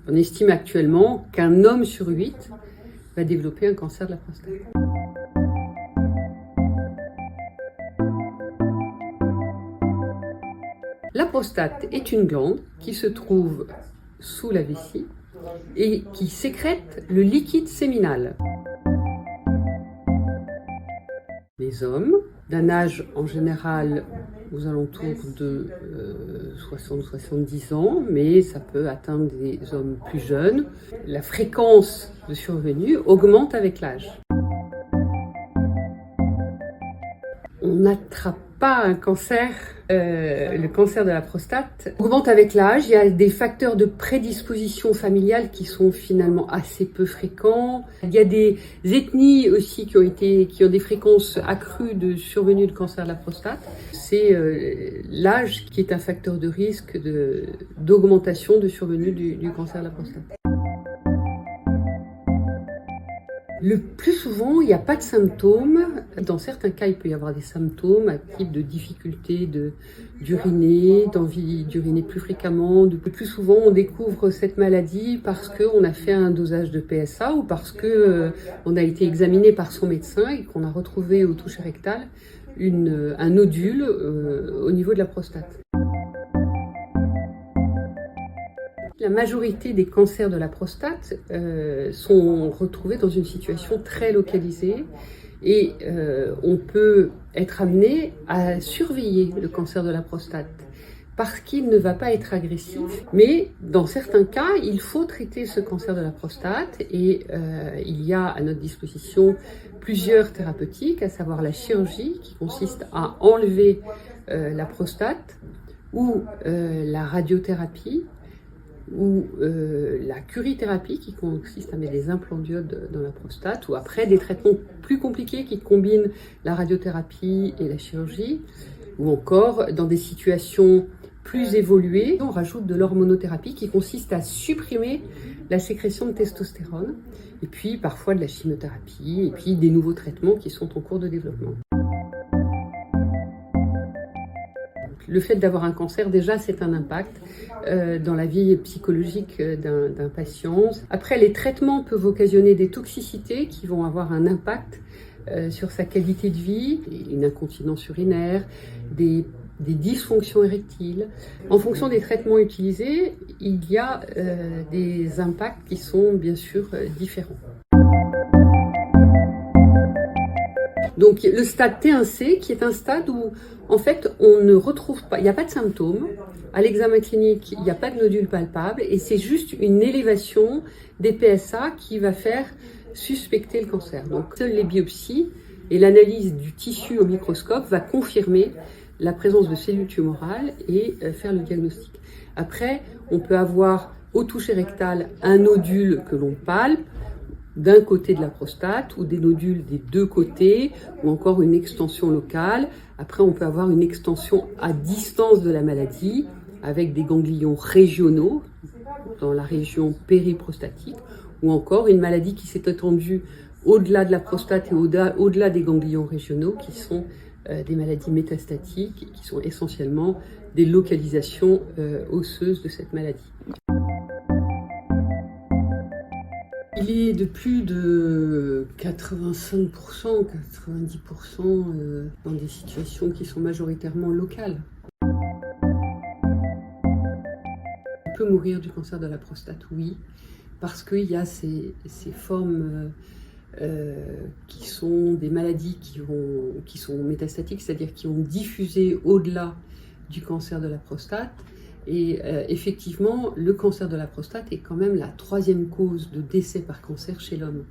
On estime actuellement qu'un homme sur 8 va développer un cancer de la prostate. La prostate est une glande qui se trouve sous la vessie et qui sécrète le liquide séminal. Les hommes, d'un âge en général aux alentours de 60-70 ans, mais ça peut atteindre des hommes plus jeunes, la fréquence de survenue augmente avec l'âge. On n'attrape pas un cancer, le cancer de la prostate augmente avec l'âge. Il y a des facteurs de prédisposition familiale qui sont finalement assez peu fréquents. Il y a des ethnies aussi qui ont des fréquences accrues de survenue de cancer de la prostate. C'est l'âge qui est un facteur de risque d'augmentation de survenue du cancer de la prostate. Le plus souvent, il n'y a pas de symptômes. Dans certains cas, il peut y avoir des symptômes, à type de difficulté d'uriner, d'envie d'uriner plus fréquemment. Le plus souvent, on découvre cette maladie parce qu'on a fait un dosage de PSA ou parce qu'on a été examiné par son médecin et qu'on a retrouvé au toucher rectal un nodule au niveau de la prostate. La majorité des cancers de la prostate sont retrouvés dans une situation très localisée et on peut être amené à surveiller le cancer de la prostate parce qu'il ne va pas être agressif. Mais dans certains cas, il faut traiter ce cancer de la prostate et il y a à notre disposition plusieurs thérapeutiques, à savoir la chirurgie qui consiste à enlever la prostate ou la radiothérapie ou la curithérapie qui consiste à mettre des implants d'iode dans la prostate, ou après des traitements plus compliqués qui combinent la radiothérapie et la chirurgie, ou encore dans des situations plus évoluées, on rajoute de l'hormonothérapie qui consiste à supprimer la sécrétion de testostérone, et puis parfois de la chimiothérapie, et puis des nouveaux traitements qui sont en cours de développement. Le fait d'avoir un cancer, déjà, c'est un impact dans la vie psychologique d'un patient. Après, les traitements peuvent occasionner des toxicités qui vont avoir un impact sur sa qualité de vie, une incontinence urinaire, des dysfonctions érectiles. En fonction des traitements utilisés, il y a des impacts qui sont bien sûr différents. Donc le stade T1C, qui est un stade où en fait on ne retrouve pas, il n'y a pas de symptômes, à l'examen clinique il n'y a pas de nodule palpable et c'est juste une élévation des PSA qui va faire suspecter le cancer. Donc seules les biopsies et l'analyse du tissu au microscope va confirmer la présence de cellules tumorales et faire le diagnostic. Après, on peut avoir au toucher rectal un nodule que l'on palpe, d'un côté de la prostate ou des nodules des deux côtés ou encore une extension locale. Après, on peut avoir une extension à distance de la maladie avec des ganglions régionaux dans la région périprostatique ou encore une maladie qui s'est étendue au-delà de la prostate et au-delà des ganglions régionaux qui sont des maladies métastatiques et qui sont essentiellement des localisations osseuses de cette maladie. Il est de plus de 85%, 90% dans des situations qui sont majoritairement locales. On peut mourir du cancer de la prostate, oui, parce qu'il y a ces formes qui sont des maladies qui sont métastatiques, c'est-à-dire qui ont diffusé au-delà du cancer de la prostate. Et effectivement, le cancer de la prostate est quand même la 3e cause de décès par cancer chez l'homme.